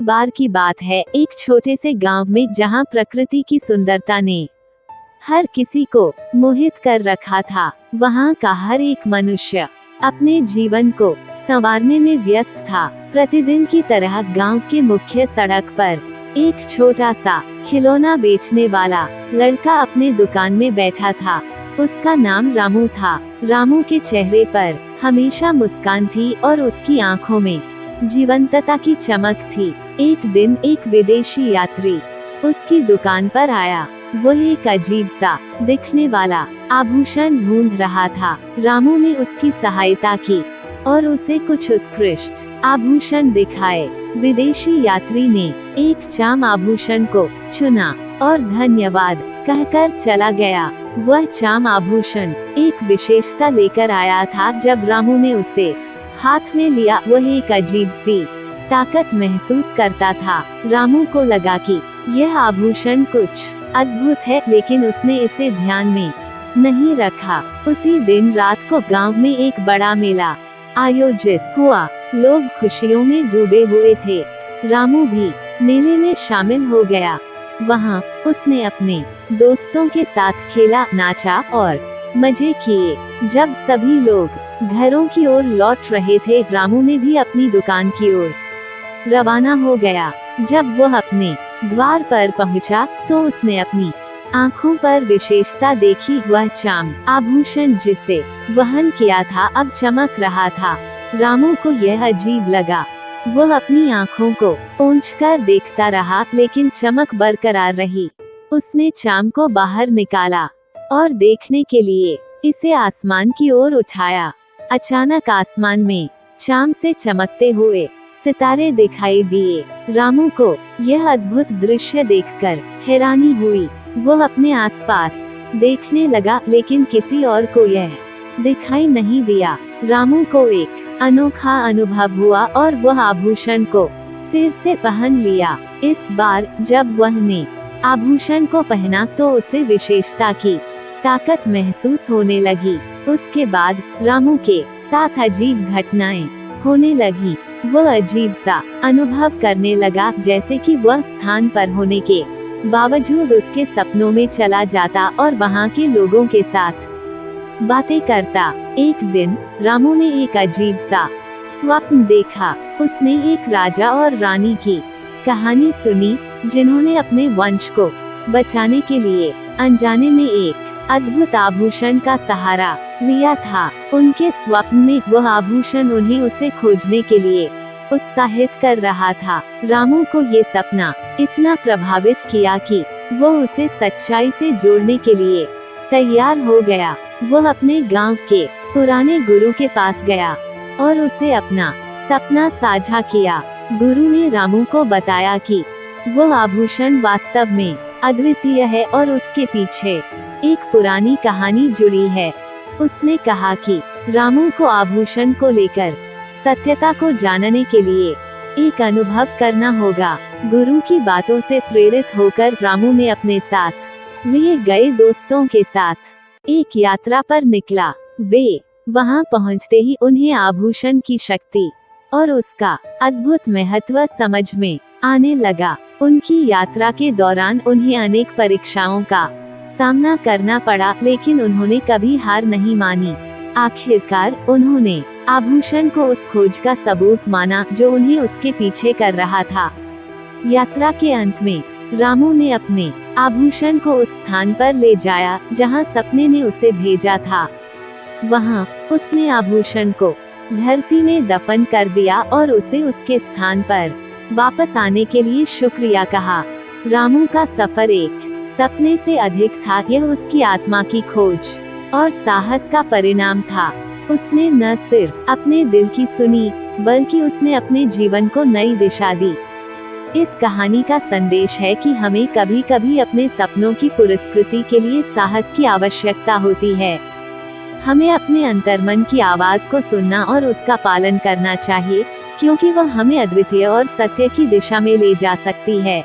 एक बार की बात है, एक छोटे से गांव में जहां प्रकृति की सुंदरता ने हर किसी को मोहित कर रखा था, वहां का हर एक मनुष्य अपने जीवन को संवारने में व्यस्त था। प्रतिदिन की तरह गांव के मुख्य सड़क पर एक छोटा सा खिलौना बेचने वाला लड़का अपने दुकान में बैठा था। उसका नाम रामू था। रामू के चेहरे पर हमेशा मुस्कान थी और उसकी आंखों में जीवंतता की चमक थी। एक दिन एक विदेशी यात्री उसकी दुकान पर आया। वो एक अजीब सा दिखने वाला आभूषण ढूंढ रहा था। रामू ने उसकी सहायता की और उसे कुछ उत्कृष्ट आभूषण दिखाए। विदेशी यात्री ने एक चाम आभूषण को चुना और धन्यवाद कहकर चला गया। वह चाम आभूषण एक विशेषता लेकर आया था। जब रामू ने उसे हाथ में लिया, वह एक अजीब सी ताकत महसूस करता था। रामू को लगा कि यह आभूषण कुछ अद्भुत है, लेकिन उसने इसे ध्यान में नहीं रखा। उसी दिन रात को गांव में एक बड़ा मेला आयोजित हुआ। लोग खुशियों में डूबे हुए थे। रामू भी मेले में शामिल हो गया। वहां उसने अपने दोस्तों के साथ खेला, नाचा और मजे किए। जब सभी लोग घरों की ओर लौट रहे थे, रामू ने भी अपनी दुकान की ओर रवाना हो गया। जब वह अपने द्वार पर पहुंचा, तो उसने अपनी आंखों पर विशेषता देखी। वह चाम आभूषण जिसे वहन किया था, अब चमक रहा था। रामू को यह अजीब लगा। वह अपनी आंखों को पोंछकर देखता रहा, लेकिन चमक बरकरार रही। उसने चाम को बाहर निकाला और देखने के लिए इसे आसमान की ओर उठाया। अचानक आसमान में चाम से चमकते हुए सितारे दिखाई दिए। रामू को यह अद्भुत दृश्य देखकर हैरानी हुई। वह अपने आसपास देखने लगा, लेकिन किसी और को यह दिखाई नहीं दिया। रामू को एक अनोखा अनुभव हुआ और वह आभूषण को फिर से पहन लिया। इस बार जब वह ने आभूषण को पहना, तो उसे विशेषता की ताकत महसूस होने लगी। उसके बाद रामू के साथ अजीब घटनाएं होने लगी। वह अजीब सा अनुभव करने लगा, जैसे कि वह स्थान पर होने के बावजूद उसके सपनों में चला जाता और वहां के लोगों के साथ बातें करता। एक दिन रामू ने एक अजीब सा स्वप्न देखा। उसने एक राजा और रानी की कहानी सुनी, जिन्होंने अपने वंश को बचाने के लिए अनजाने में एक अद्भुत आभूषण का सहारा लिया था। उनके स्वप्न में वह आभूषण उन्हें उसे खोजने के लिए उत्साहित कर रहा था। रामू को ये सपना इतना प्रभावित किया कि वो उसे सच्चाई से जोड़ने के लिए तैयार हो गया। वह अपने गांव के पुराने गुरु के पास गया और उसे अपना सपना साझा किया। गुरु ने रामू को बताया कि वह आभूषण वास्तव में अद्वितीय है और उसके पीछे एक पुरानी कहानी जुड़ी है। उसने कहा कि रामू को आभूषण को लेकर सत्यता को जानने के लिए एक अनुभव करना होगा। गुरु की बातों से प्रेरित होकर रामू ने अपने साथ लिए गए दोस्तों के साथ एक यात्रा पर निकला। वे वहां पहुंचते ही उन्हें आभूषण की शक्ति और उसका अद्भुत महत्व समझ में आने लगा। उनकी यात्रा के दौरान उन्हें अनेक परीक्षाओं का सामना करना पड़ा, लेकिन उन्होंने कभी हार नहीं मानी। आखिरकार उन्होंने आभूषण को उस खोज का सबूत माना जो उन्हें उसके पीछे कर रहा था। यात्रा के अंत में रामू ने अपने आभूषण को उस स्थान पर ले जाया जहां सपने ने उसे भेजा था। वहां उसने आभूषण को धरती में दफन कर दिया और उसे उसके स्थान पर वापस आने के लिए शुक्रिया कहा। रामू का सफर एक सपने से अधिक था। यह उसकी आत्मा की खोज और साहस का परिणाम था। उसने न सिर्फ अपने दिल की सुनी, बल्कि उसने अपने जीवन को नई दिशा दी। इस कहानी का संदेश है कि हमें कभी कभी अपने सपनों की पुरस्कृति के लिए साहस की आवश्यकता होती है। हमें अपने अंतर्मन की आवाज को सुनना और उसका पालन करना चाहिए, क्योंकि वह हमें अद्वितीय और सत्य की दिशा में ले जा सकती है।